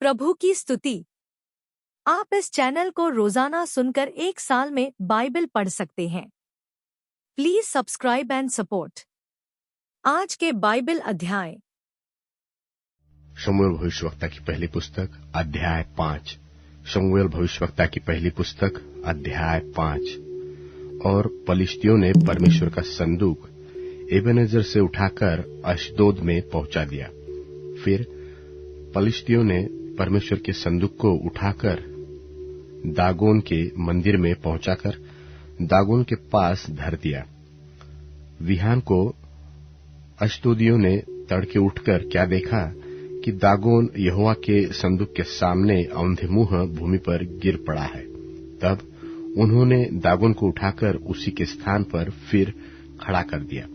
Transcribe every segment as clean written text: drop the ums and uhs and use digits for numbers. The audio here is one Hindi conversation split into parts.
प्रभु की स्तुति। आप इस चैनल को रोजाना सुनकर 1 साल में बाइबल पढ़ सकते हैं। Please subscribe and support. आज के बाइबल अध्याय। शमूएल भविष्यवक्ता की पहली पुस्तक अध्याय 5। शमूएल भविष्यवक्ता की पहली पुस्तक अध्याय 5। और पलिश्तियों ने परमेश्वर का संदूक एबेनेजर से उठाकर अशदोद में पहुंचा दिया। फिर पलिश्तियों ने परमेश्वर के संदूक को उठाकर दागोन के मंदिर में पहुंचाकर दागोन के पास धर दिया। विहान को अशदोदियों ने तड़के उठकर क्या देखा कि दागोन यहोवा के संदूक के सामने औंधे मुंह भूमि पर गिर पड़ा है। तब उन्होंने दागोन को उठाकर उसी के स्थान पर फिर खड़ा कर दिया।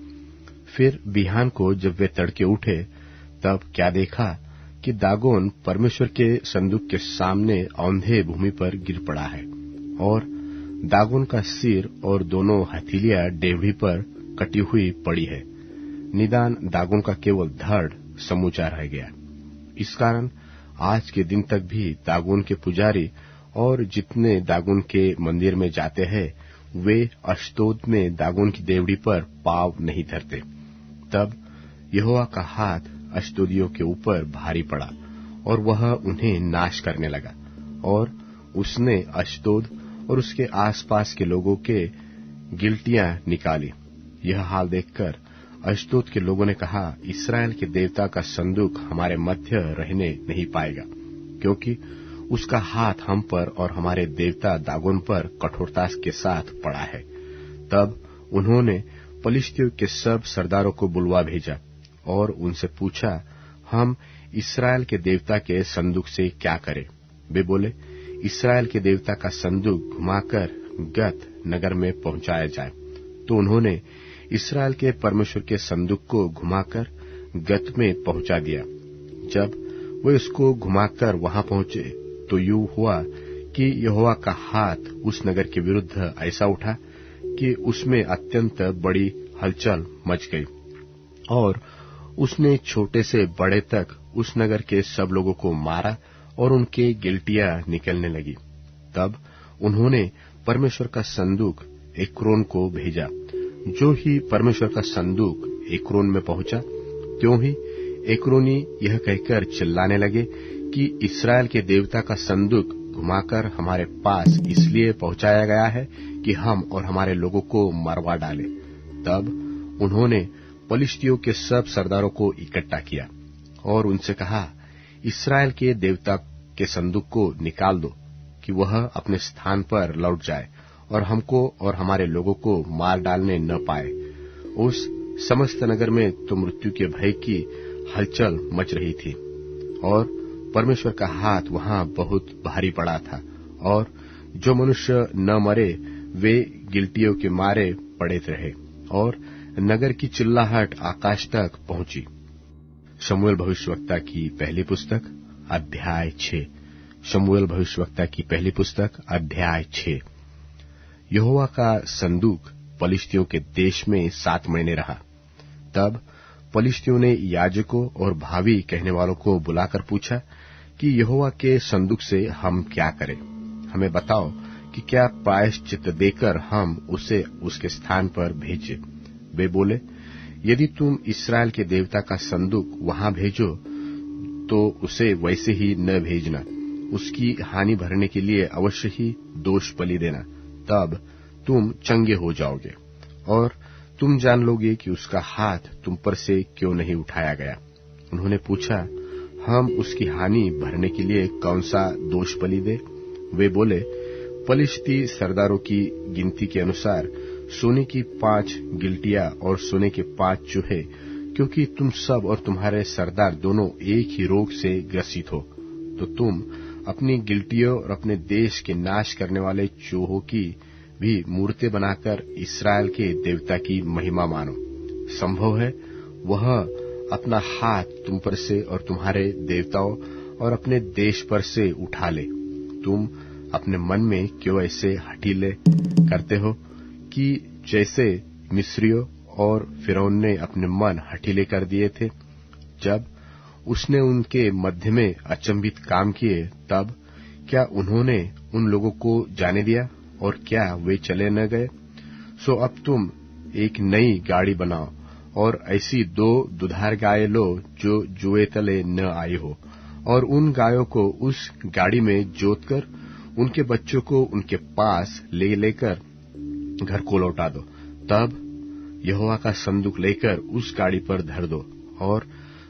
फिर बिहान को जब वे तड़के उठे तब क्या देखा कि दागोन परमेश्वर के संदूक के सामने औंधे भूमि पर गिर पड़ा है, और दागोन का सिर और दोनों हथेलियां डेवढ़ी पर कटी हुई पड़ी है। निदान दागोन का केवल धड़ समूचा रह गया। इस कारण आज के दिन तक भी दागोन के पुजारी और जितने दागोन के मंदिर में जाते हैं वे अशदोद में दागोन की डेवढ़ी पर पांव नहीं धरते। तब यहोवा का हाथ अशदोदियों के ऊपर भारी पड़ा और वह उन्हें नाश करने लगा, और उसने अशदोद और उसके आसपास के लोगों के गिल्टियां निकाली। यह हाल देखकर अशदोद के लोगों ने कहा, इस्राएल के देवता का संदूक हमारे मध्य रहने नहीं पाएगा, क्योंकि उसका हाथ हम पर और हमारे देवता दागोन पर कठोरता के साथ पड़ा है। तब उन्होंने पलिश्तियों के सब सरदारों को बुलवा भेजा और उनसे पूछा, हम इस्राएल के देवता के संदूक से क्या करें? वे बोले, इस्राएल के देवता का संदूक घुमाकर गत नगर में पहुंचाया जाए। तो उन्होंने इस्राएल के परमेश्वर के संदूक को घुमाकर गत में पहुंचा दिया। जब वे उसको घुमाकर वहां पहुंचे तो यूं हुआ कि यहोवा का हाथ उस नगर के विरुद्ध ऐसा उठा कि उसमें अत्यंत बड़ी हलचल मच गई, और उसने छोटे से बड़े तक उस नगर के सब लोगों को मारा और उनके गिल्टियां निकलने लगी। तब उन्होंने परमेश्वर का संदूक एक्रोन को भेजा। जो ही परमेश्वर का संदूक एक्रोन में पहुंचा, त्यों ही एक्रोनी यह कहकर चिल्लाने लगे कि इस्राएल के देवता का संदूक घुमाकर हमारे पास इसलिए पहुंचाया गया है कि हम और हमारे लोगों को मरवा डाले। तब उन्होंने पलिश्तियों के सब सरदारों को इकट्ठा किया और उनसे कहा, इस्राएल के देवता के संदूक को निकाल दो कि वह अपने स्थान पर लौट जाए और हमको और हमारे लोगों को मार डालने न पाए। उस समस्त नगर में तो मृत्यु के भय की हलचल मच रही थी, और परमेश्वर का हाथ वहां बहुत भारी पड़ा था, और जो मनुष्य न मरे वे गिल्टियों के मारे पड़े रहे, और नगर की चिल्लाहट आकाश तक पहुंची। शमूएल भविष्यवक्ता की पहली पुस्तक अध्याय 6। शमूएल भविष्यवक्ता की पहली पुस्तक अध्याय 6। यहोवा का संदूक पलिश्तियों के देश में 7 महीने रहा। तब पलिश्तियों ने याजकों और भावी कहने वालों को बुलाकर पूछा कि यहोवा के संदूक से हम क्या करें? हमें बताओ कि क्या प्रायश्चित देकर हम उसे उसके स्थान पर भेजें? वे बोले, यदि तुम इस्राएल के देवता का संदूक वहां भेजो तो उसे वैसे ही न भेजना। उसकी हानि भरने के लिए अवश्य ही दोष बलि देना, तब तुम चंगे हो जाओगे और तुम जान लोगे कि उसका हाथ तुम पर से क्यों नहीं उठाया गया। उन्होंने पूछा, हम उसकी हानि भरने के लिए कौन सा दोष बलि दे? वे बोले, पलिश्ती सरदारों की गिनती के अनुसार सोने की 5 गिल्टियां और सोने के 5 चूहे, क्योंकि तुम सब और तुम्हारे सरदार दोनों एक ही रोग से ग्रसित हो। तो तुम अपनी गिल्टियों और अपने देश के नाश करने वाले चूहों की भी मूर्तें बनाकर इस्राएल के देवता की महिमा मानो। संभव है वह अपना हाथ तुम पर से और तुम्हारे देवताओं और अपने देश पर से उठा ले। तुम अपने मन में क्यों ऐसे हठीले करते हो कि जैसे मिस्रियों और फिरौन ने अपने मन हठीले कर दिए थे, जब उसने उनके मध्य में अचंभित काम किए, तब क्या उन्होंने उन लोगों को जाने दिया और क्या वे चले न गए? सो अब तुम एक नई गाड़ी बनाओ और ऐसी 2 दुधार गाय लो जो जुए तले न आई हो, और उन गायों को उस गाड़ी में जोतकर उनके बच्चों को उनके पास लेकर घर को लौटा दो। तब यहोवा का संदूक लेकर उस गाड़ी पर धर दो, और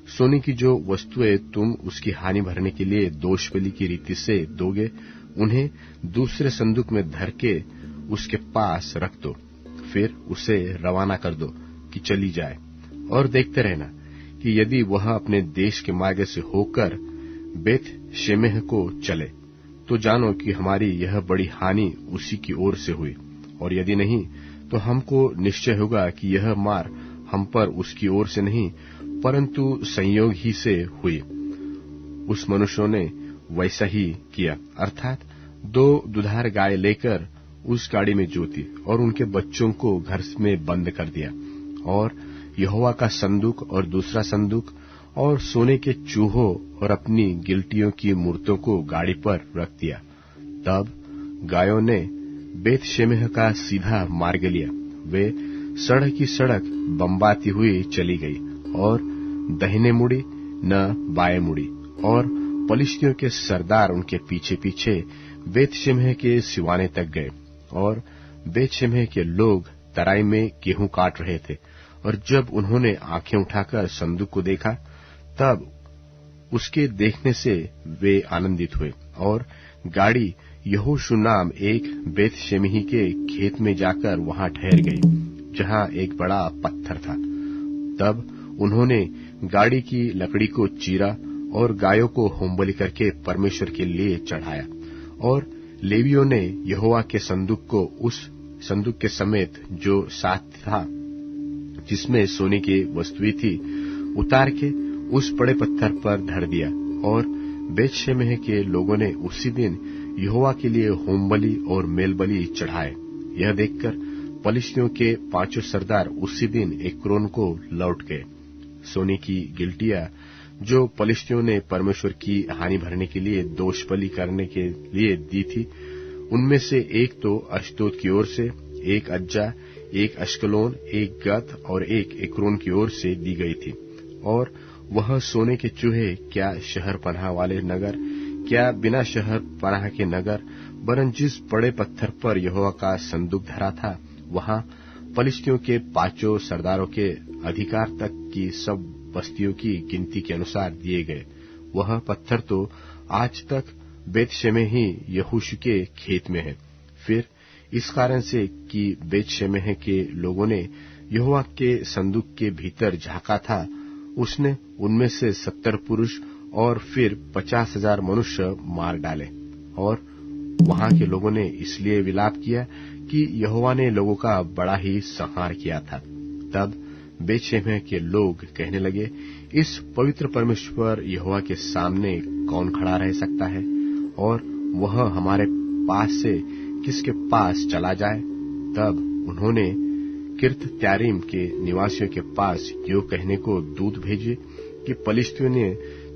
सोने की जो वस्तुएं तुम उसकी हानि भरने के लिए दोषबलि की रीति से दोगे, उन्हें दूसरे संदूक में धर के उसके पास रख दो। फिर उसे रवाना कर दो कि चली जाए, और देखते रहना कि यदि वह अपने देश के मार्ग से होकर बेत शेमेह को चले, तो जानो कि हमारी यह बड़ी हानि उसी की ओर से हुई, और यदि नहीं तो हमको निश्चय होगा कि यह मार हम पर उसकी ओर से नहीं परंतु संयोग ही से हुई। उस मनुष्यों ने वैसा ही किया, अर्थात 2 दुधार गाय लेकर उस गाड़ी में जोती और उनके बच्चों को घर में बंद कर दिया, और यहोवा का संदूक और दूसरा संदूक और सोने के चूहों और अपनी गिलटियों की मूर्तों को गाड़ी पर रख दिया। तब गायों ने बेत शेमेह का सीधा मार्ग लिया। वे सड़क की सड़क बम्बाती हुई चली गई और दाहिने मुड़ी न बाएं मुड़ी, और पलिश्तियों के सरदार उनके पीछे पीछे बेत शेमेह के सिवाने तक गए। और बेत शेमेह के लोग तराई में गेहूं काट रहे थे, और जब उन्होंने आंखें उठाकर संदूक को देखा, तब उसके देखने से वे आनंदित हुए, और गाड़ी यहोशू नाम एक बेत शेमेही के खेत में जाकर वहां ठहर गई, जहां एक बड़ा पत्थर था। तब उन्होंने गाड़ी की लकड़ी को चीरा और गायों को होमबलि करके परमेश्वर के लिए चढ़ाया, और लेवियों ने यहोवा के संदूक को उस संदूक के समेत जो साथ था, जिसमें सोने की वस्तुएं थी, उतार के उस बड़े पत्थर पर धर दिया। और बेत शेमेह के लोगों ने उसी दिन यहोवा के लिए होमबलि और मेलबलि चढ़ाए। यह देखकर पलिश्तियों के 5 सरदार उसी दिन एक्रोन को लौट गए। सोने की गिलटियां जो पलिश्तियों ने परमेश्वर की हानि भरने के लिए दोषबलि करने के लिए दी थी, उनमें से एक तो अश्दोद की ओर से, एक अज्जा, एक अश्कलोन, एक गत और एक एक्रोन की ओर से दी गई थी। और वह सोने के चूहे क्या शहर पनाह वाले नगर, क्या बिना शहर पनाह के नगर, वरन जिस बड़े पत्थर पर यहोवा का संदूक धरा था, वहां पलिश्तियों के 5 सरदारों के अधिकार तक की सब बस्तियों की गिनती के अनुसार दिए गए। वह पत्थर तो आज तक बेत शेमेह ही यहोशू के खेत में है। फिर इस कारण से कि बेत शेमेह के लोगों ने यहोवा के संदूक के भीतर झांका था, उसने उनमें से 70 पुरुष और फिर 50,000 मनुष्य मार डाले। और वहां के लोगों ने इसलिए विलाप किया कि यहोवा ने लोगों का बड़ा ही संहार किया था। तब बेत शेमेह के लोग कहने लगे, इस पवित्र परमेश्वर यहोवा के सामने कौन खड़ा रह सकता है, और वह हमारे पास से किसके पास चला जाए? तब उन्होंने किर्त त्यारीम के निवासियों के पास यो कहने को दूत भेजे कि पलिश्तियों ने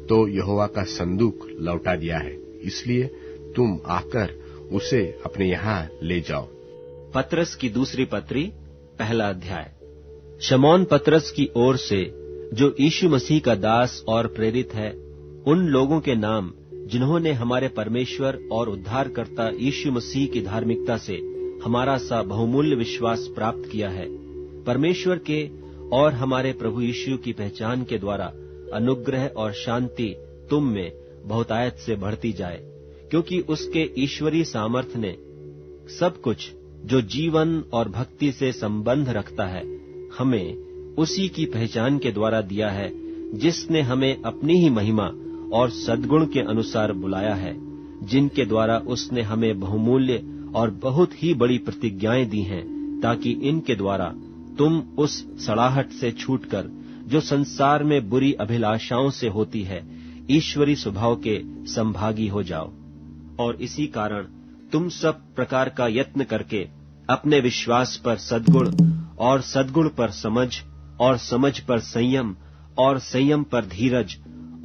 तो यहोवा का संदूक लौटा दिया है, इसलिए तुम आकर उसे अपने यहाँ ले जाओ। पतरस की दूसरी पत्री, पहला अध्याय। शमौन पतरस की ओर से, जो यीशु मसीह का दास और प्रेरित है, उन लोगों के नाम जिन्होंने हमारे परमेश्वर और उद्धारकर्ता यीशु मसीह की धार्मिकता से हमारा सा बहुमूल्य विश्वास प्राप्त किया है, परमेश्वर के और हमारे प्रभु यीशु की पहचान के द्वारा अनुग्रह और शांति तुम में बहुतायत से बढ़ती जाए, क्योंकि उसके ईश्वरीय सामर्थ्य ने सब कुछ जो जीवन और भक्ति से संबंध रखता है, हमें उसी की पहचान के द्वारा दिया है, जिसने हमें अपनी ही महिमा और सद्गुण के अनुसार बुलाया है, जिनके द्वारा उसने हमें बहुमूल्य और बहुत ही बड़ी प्रतिज्ञाएं दी हैं, ताकि इनके द्वारा तुम उस सड़ाहट से छूटकर जो संसार में बुरी अभिलाषाओं से होती है, ईश्वरी स्वभाव के संभागी हो जाओ। और इसी कारण तुम सब प्रकार का यत्न करके अपने विश्वास पर सद्गुण और सद्गुण पर समझ और समझ पर संयम और संयम पर धीरज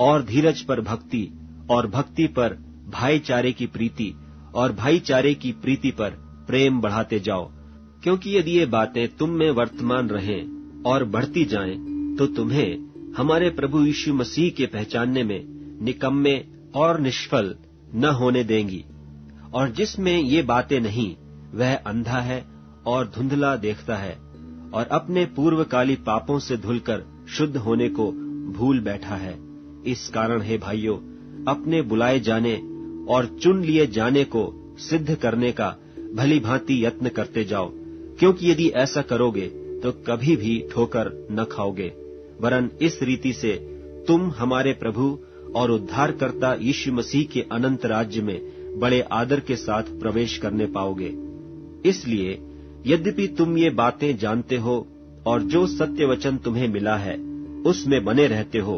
और धीरज पर भक्ति, और भक्ति पर भाईचारे की प्रीति, और भाईचारे की प्रीति पर प्रेम बढ़ाते जाओ। क्योंकि यदि ये बातें तुम में वर्तमान रहें और बढ़ती जाएं, तो तुम्हें हमारे प्रभु यीशु मसीह के पहचानने में निकम्मे और निष्फल न होने देंगी। और जिसमें ये बातें नहीं, वह अंधा है और धुंधला देखता है, और अपने पूर्वकाली पापों से धुलकर शुद्ध होने को भूल बैठा है। इस कारण हे भाइयों, अपने बुलाए जाने और चुन लिए जाने को सिद्ध करने का भली भांति यत्न करते जाओ, क्योंकि यदि ऐसा करोगे तो कभी भी ठोकर न खाओगे, वरन इस रीति से तुम हमारे प्रभु और उद्धारकर्ता यीशु मसीह के अनंत राज्य में बड़े आदर के साथ प्रवेश करने पाओगे। इसलिए यद्यपि तुम ये बातें जानते हो और जो सत्य वचन तुम्हें मिला है उसमें बने रहते हो,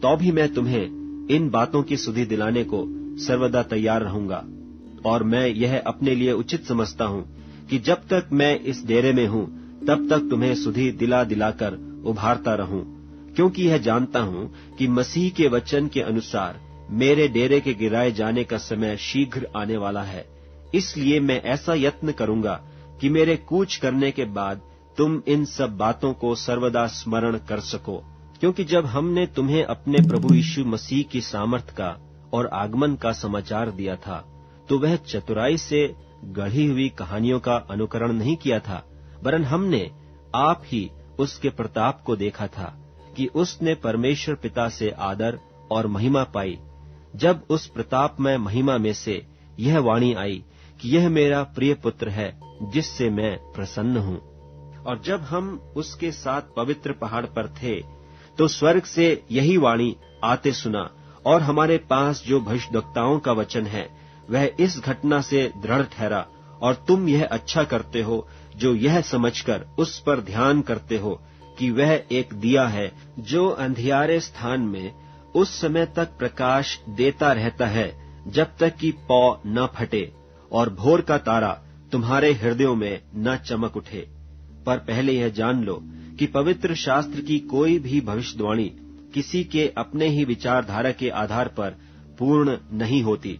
तो भी मैं तुम्हें इन बातों की सुधि दिलाने को सर्वदा तैयार रहूंगा। और मैं यह अपने लिए उचित समझता हूँ कि जब तक मैं इस डेरे में हूँ तब तक तुम्हें सुधि दिला दिलाकर उभारता रहूं, क्योंकि यह जानता हूँ कि मसीह के वचन के अनुसार मेरे डेरे के गिराए जाने का समय शीघ्र आने वाला है। इसलिए मैं ऐसा यत्न करूंगा कि मेरे कूच करने के बाद तुम इन सब बातों को सर्वदा स्मरण कर सको। क्योंकि जब हमने तुम्हें अपने प्रभु यीशु मसीह की सामर्थ का और आगमन का समाचार दिया था, तो वह चतुराई से गढ़ी हुई कहानियों का अनुकरण नहीं किया था, वरन हमने आप ही उसके प्रताप को देखा था कि उसने परमेश्वर पिता से आदर और महिमा पाई, जब उस प्रतापमय महिमा में से यह वाणी आई कि यह मेरा प्रिय पुत्र है जिससे मैं प्रसन्न हूँ। और जब हम उसके साथ पवित्र पहाड़ पर थे, तो स्वर्ग से यही वाणी आते सुना, और हमारे पास जो भविष्यद्वक्ताओं का वचन है वह इस घटना से दृढ़ ठहरा, और तुम यह अच्छा करते हो जो यह समझकर उस पर ध्यान करते हो कि वह एक दिया है जो अंधियारे स्थान में उस समय तक प्रकाश देता रहता है जब तक कि पौ न फटे और भोर का तारा तुम्हारे हृदयों में न चमक उठे। पर पहले यह जान लो कि पवित्र शास्त्र की कोई भी भविष्यवाणी किसी के अपने ही विचारधारा के आधार पर पूर्ण नहीं होती,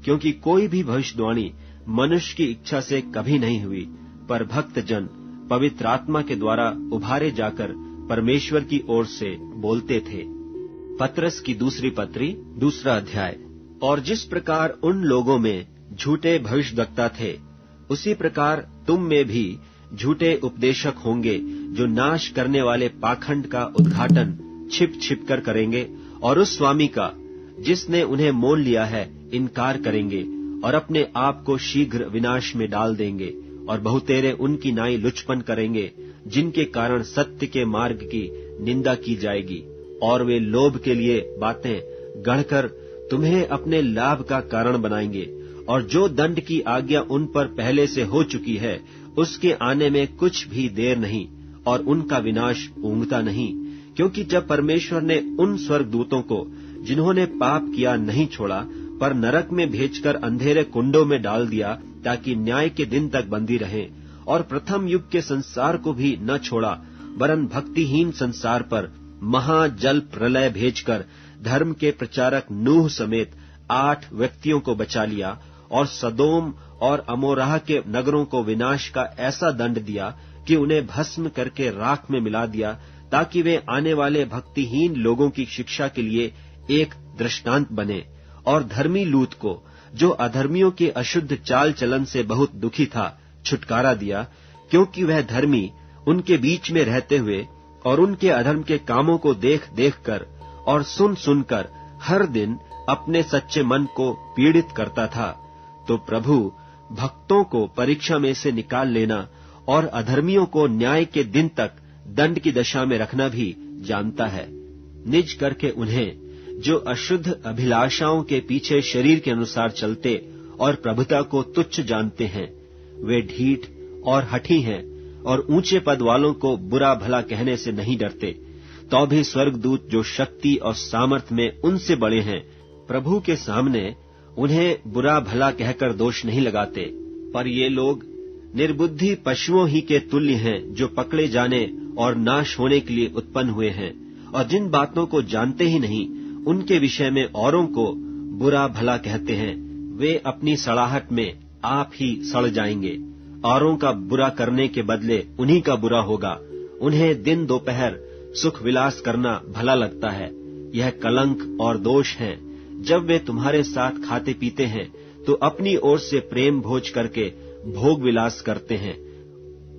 क्योंकि कोई भी भविष्यवाणी मनुष्य की इच्छा से कभी नहीं हुई, पर भक्त जन पवित्र आत्मा के द्वारा उभारे जाकर परमेश्वर की ओर से बोलते थे। पत्रस की दूसरी पत्री, 2 अध्याय। और जिस प्रकार उन लोगों में झूठे भविष्यद्वक्ता थे, उसी प्रकार तुम में भी झूठे उपदेशक होंगे, जो नाश करने वाले पाखंड का उद्घाटन छिप छिप कर करेंगे, और उस स्वामी का जिसने उन्हें मोल लिया है इनकार करेंगे, और अपने आप को शीघ्र विनाश में डाल देंगे। और बहुतेरे उनकी नाई लुचपन करेंगे, जिनके कारण सत्य के मार्ग की निंदा की जाएगी, और वे लोभ के लिए बातें गढ़कर तुम्हें अपने लाभ का कारण बनाएंगे। और जो दंड की आज्ञा उन पर पहले से हो चुकी है, उसके आने में कुछ भी देर नहीं, और उनका विनाश ऊँघता नहीं। क्योंकि जब परमेश्वर ने उन स्वर्गदूतों को जिन्होंने पाप किया नहीं छोड़ा, पर नरक में भेजकर अंधेरे कुंडों में डाल दिया, ताकि न्याय के दिन तक बंदी रहें, और प्रथम युग के संसार को भी न छोड़ा, वरन भक्तिहीन संसार पर महाजल प्रलय भेजकर धर्म के प्रचारक नूह समेत 8 व्यक्तियों को बचा लिया, और सदोम और अमोराह के नगरों को विनाश का ऐसा दंड दिया कि उन्हें भस्म करके राख में मिला दिया, ताकि वे आने वाले भक्तिहीन लोगों की शिक्षा के लिए एक दृष्टांत बने। और धर्मी लूत को, जो अधर्मियों के अशुद्ध चाल चलन से बहुत दुखी था, छुटकारा दिया, क्योंकि वह धर्मी उनके बीच में रहते हुए और उनके अधर्म के कामों को देख देख कर और सुन सुनकर हर दिन अपने सच्चे मन को पीड़ित करता था। तो प्रभु भक्तों को परीक्षा में से निकाल लेना और अधर्मियों को न्याय के दिन तक दंड की दशा में रखना भी जानता है। निज करके उन्हें, जो अशुद्ध अभिलाषाओं के पीछे शरीर के अनुसार चलते और प्रभुता को तुच्छ जानते हैं, वे ढीठ और हठी हैं और ऊंचे पद वालों को बुरा भला कहने से नहीं डरते। तो भी स्वर्गदूत जो शक्ति और सामर्थ में उनसे बड़े हैं, प्रभु के सामने उन्हें बुरा भला कहकर दोष नहीं लगाते। पर ये लोग निर्बुद्धि पशुओं ही के तुल्य हैं, जो पकड़े जाने और नाश होने के लिए उत्पन्न हुए हैं, और जिन बातों को जानते ही नहीं उनके विषय में औरों को बुरा भला कहते हैं, वे अपनी सड़ाहट में आप ही सड़ जाएंगे। औरों का बुरा करने के बदले उन्हीं का बुरा होगा। उन्हें दिन दोपहर सुख विलास करना भला लगता है। यह कलंक और दोष है। जब वे तुम्हारे साथ खाते पीते हैं तो अपनी ओर से प्रेम भोज करके भोग विलास करते हैं।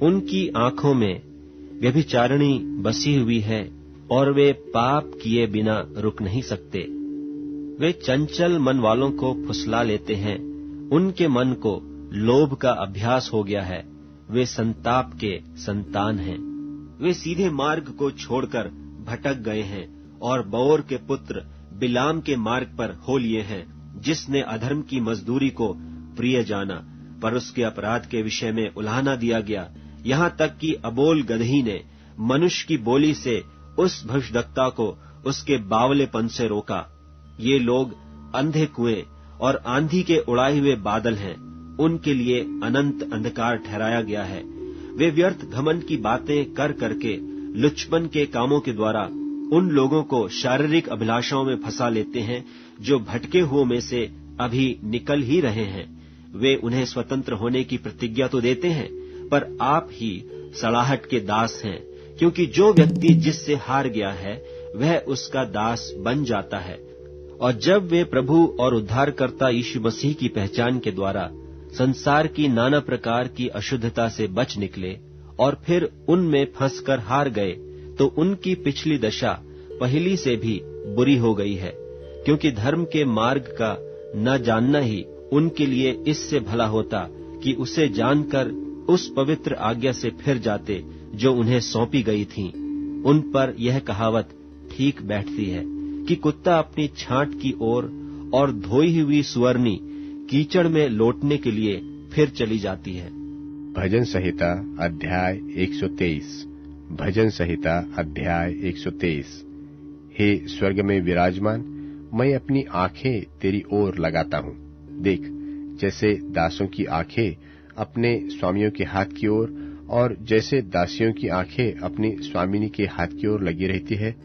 उनकी आंखों में व्यभिचारिणी बसी हुई है और वे पाप किए बिना रुक नहीं सकते। वे चंचल मन वालों को फुसला लेते हैं। उनके मन को लोभ का अभ्यास हो गया है। वे संताप के संतान हैं। वे सीधे मार्ग को छोड़कर भटक गए हैं और बओर के पुत्र बिलाम के मार्ग पर हो लिए हैं, जिसने अधर्म की मजदूरी को प्रिय जाना, पर उसके अपराध के विषय में उलाहना दिया गया। यहाँ तक कि अबोल गदही ने मनुष्य की बोली से उस भविष्यद्वक्ता को उसके बावलेपन से रोका। ये लोग अंधे कुएं और आंधी के उड़ाए हुए बादल हैं। उनके लिए अनंत अंधकार ठहराया गया है। वे व्यर्थ घमंड की बातें कर करके लुचपन के कामों के द्वारा उन लोगों को शारीरिक अभिलाषाओं में फंसा लेते हैं जो भटके हुओं में से अभी निकल ही रहे हैं। वे उन्हें स्वतंत्र होने की प्रतिज्ञा तो देते हैं, पर आप ही सड़ाहट के दास हैं, क्योंकि जो व्यक्ति जिससे हार गया है वह उसका दास बन जाता है। और जब वे प्रभु और उद्धारकर्ता यीशु मसीह की पहचान के द्वारा संसार की नाना प्रकार की अशुद्धता से बच निकले और फिर उनमें फंसकर हार गए, तो उनकी पिछली दशा पहली से भी बुरी हो गई है, क्योंकि धर्म के मार्ग का न जानना ही उनके लिए इससे भला होता कि उसे जानकर उस पवित्र आज्ञा से फिर जाते जो उन्हें सौंपी गई थी। उन पर यह कहावत ठीक बैठती है कि कुत्ता अपनी छांट की ओर और धोई हुई सुअरनी कीचड़ में लौटने के लिए फिर चली जाती है। भजन संहिता अध्याय 123। भजन संहिता अध्याय 123। हे स्वर्ग में विराजमान, मैं अपनी आंखें तेरी ओर लगाता हूँ। देख, जैसे दासों की आंखें अपने स्वामियों के हाथ की ओर और जैसे दासियों की आंखें अपनी स्वामिनी के हाथ की ओर लगी रहती है,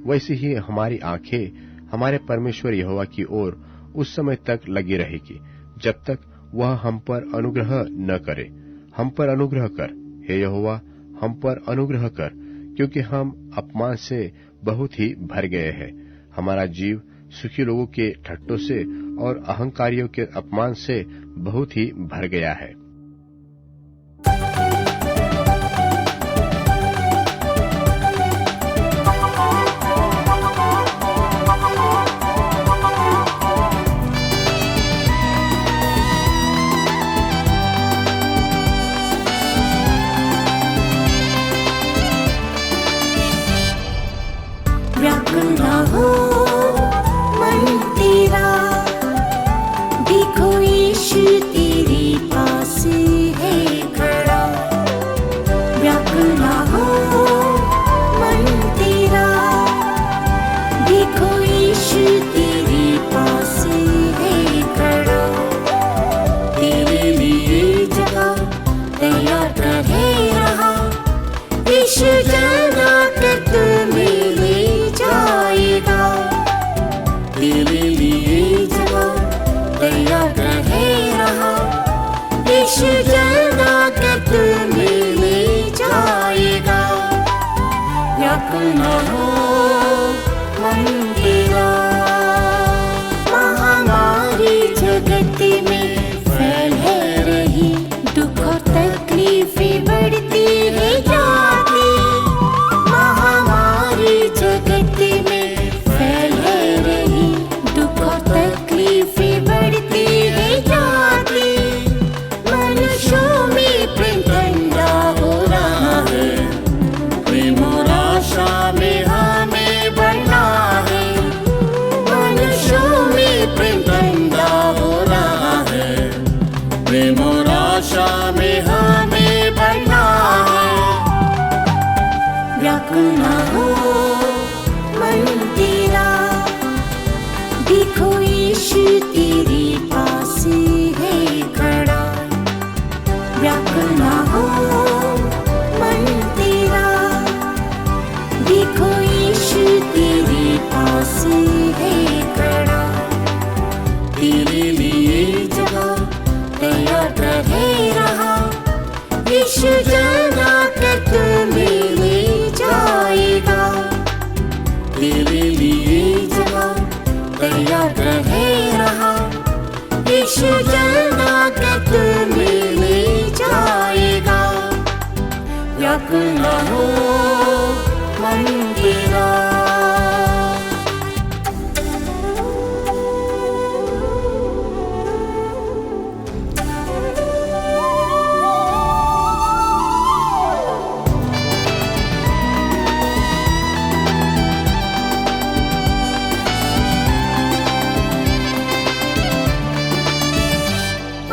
वैसे ही हमारी आंखें हमारे परमेश्वर यहोवा की ओर उस समय तक लगी रहेगी जब तक वह हम पर अनुग्रह न करे। हम पर अनुग्रह कर, हे यहोवा, हम पर अनुग्रह कर, क्योंकि हम अपमान से बहुत ही भर गए हैं। हमारा जीव सुखी लोगों के ठट्टों से और अहंकारियों के अपमान से बहुत ही भर गया है। महामारी जगत में फैल है रही, दुख और तकलीफें बढ़ती है जाती। महामारी जगत में फैल है रही, दुख और तकलीफें बढ़ती है जाती। मनुष्यों में प्रेम ठंडा हो रहा है, प्रेम और आशा में हमें बढ़ना है। मनुष्यों में प्रेम ठंडा हो रहा तेरे लिए जगह तैयार रहे रहा, यीशु जना कर तुम्हें ले जाएगा। तेरे लिए जगह तैयार रहे रहा, यीशु जना कर तुम्हें ले जाएगा। व्याकुल न हो मन तेरा,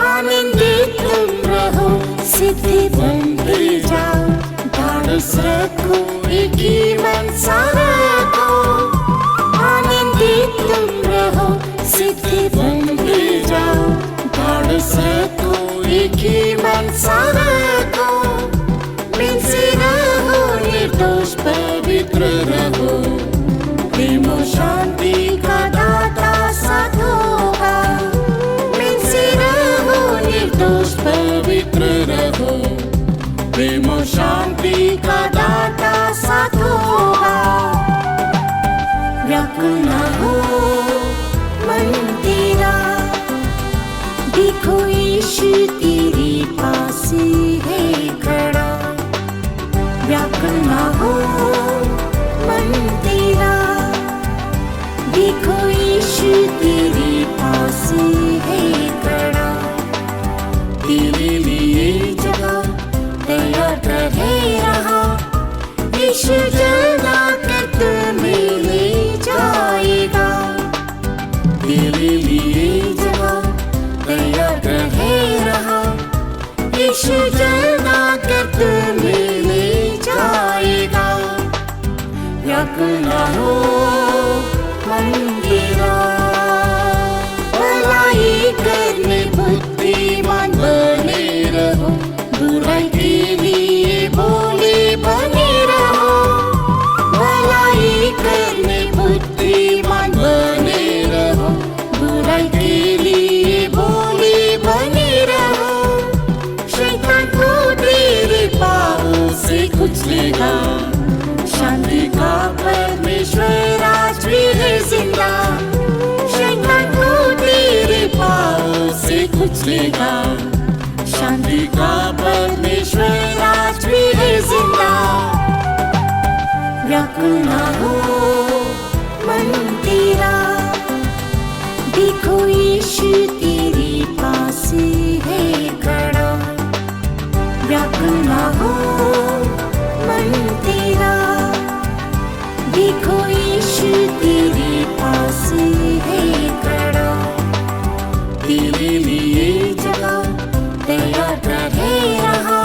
आनंदित तुम रहो, सिद्धि बनते जाओ, ढाढ़स रखो, एक ही मनसा रखो। आनंदित तुम रहो, सिद्धि बनते जाओ, ढाढ़स रखो, एक ही मनसा रखो। मिलसे रहो, निर्दोष पवित्र रहो, प्रेम और शांति का दाता साथ होगा। मिलसे रहो, निर्दोष पवित्र रहो, प्रेम और शांति का दाता साथ होगा। व्याकुल न हो मन तेरा, देखो यीशु तेरे पास है खड़ा। व्याकुल न हो मन तेरा, देखो यीशु तेरे पास है खड़ा। तेरे लिए जगह तैयार रहे रहा, यीशु जना कर तुम्हें ले जाएगा। तेरे लिए जगह तैयार रहे रहा, यीशु जना कर तुम्हें ले जाएगा। व्याकुल न हो मन तेरा, भलाई करने बुद्धिमान बने रहो, बुराई के लिए भोले बने रहो। भलाई करने बुद्धिमान बने रहो, बुराई के लिए भोले बने रहो। शैतान को तेरे पाँवों से कुचलेगा, शांति का परमेश्वर आज भी है जिंदा। शैतान को तेरे पाँवों से कुचलेगा, शांति का परमेश्वर आज भी है जिंदा। व्याकुल न हो मन तेरा, देखो यीशु तेरे पास है खड़ा। व्याकुल न हो मन तेरा, देखो यीशु तेरे पास है खड़ा। तेरे लिए जगह तैयार रहे रहा,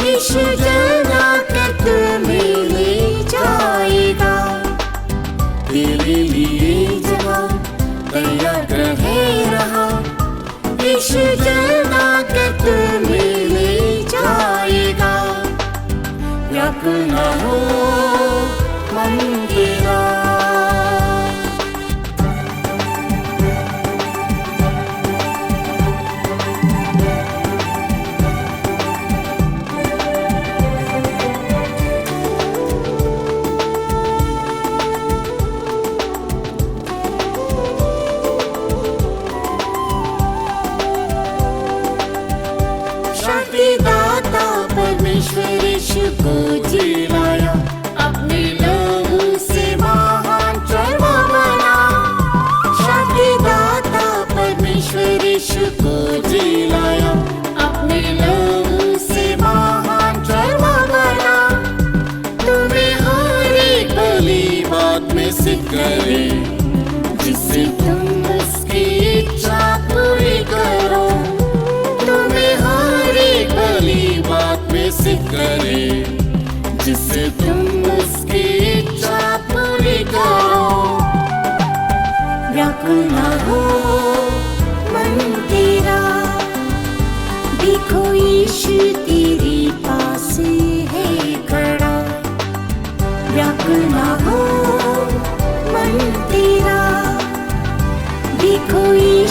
यीशु जना कर तुम्हें ले जाएगा। तेरे लिए जगह तैयार रहे रहा, यीशु जना कर तुम्हें ले जाएगा। व्याकुल न हो मन तेरा, दाता परमेश्वर यीशु को जिलाया, अपने लहू से महान चरवा बना। शांति दाता परमेश्वर यीशु को जिलाया, अपने लहू से महान चरवा बना। तुम्हें हर एक भली बात में सिद्ध करे, जिससे तुम उसकी इच्छा पूरी करो। तुम्हें हर एक भली बात में सिद्ध करे, जिससे तुम उसकी इच्छा पूरी करो। व्याकुल न हो मन तेरा, देखो यीशु तेरे पास है खड़ा। व्याकुल न हो मन तेरा, देखो यीशु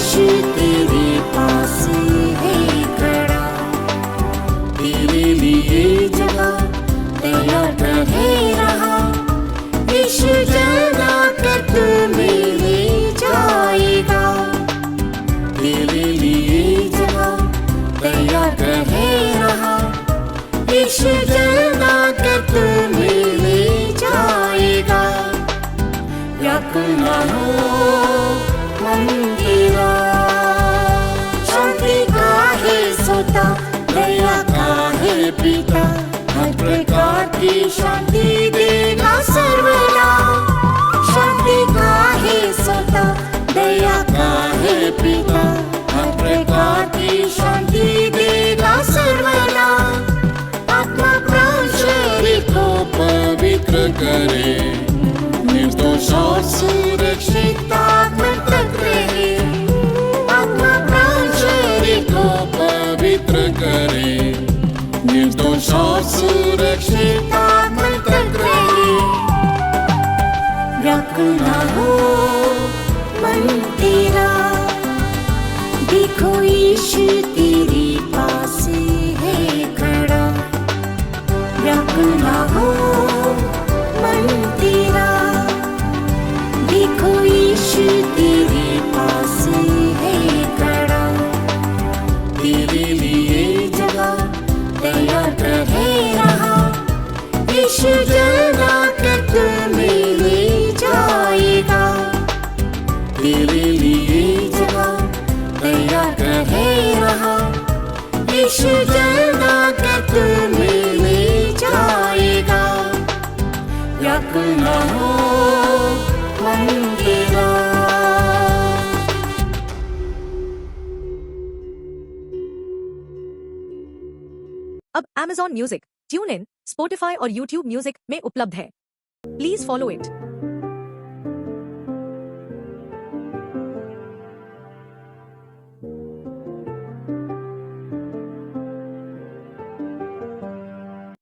पिता हर प्रकार की शांति देगा सर्वदा। शांति का है सोता, दया का है पिता, हर प्रकार की शांति देगा सर्वदा। आत्मा प्राण शरीर को पवित्र करे, निर्दोष और सुरक्षित आत्मा तक रहे। आत्मा प्राण शरीर को पवित्र करे, निर्दोष और सुरक्षित आत्मा तक रहे। व्याकुल न हो मन तेरा, देखो यीशु तेरे पास है खड़ा। व्याकुल न हो मन तेरा, देखो यीशु तेरे पास है खड़ा। तेरे लिए जगह तैयार रहे रहा, यीशु जल्द आकर तुम्हें ले जाएगा। तेरे लिए जगह तैयार रहे रहा, यीशु जल्द आकर तुम्हें ले जाएगा। व्याकुल न हो मन तेरा। अब Amazon music, tune in, Spotify और YouTube म्यूजिक में उपलब्ध है। Please follow it.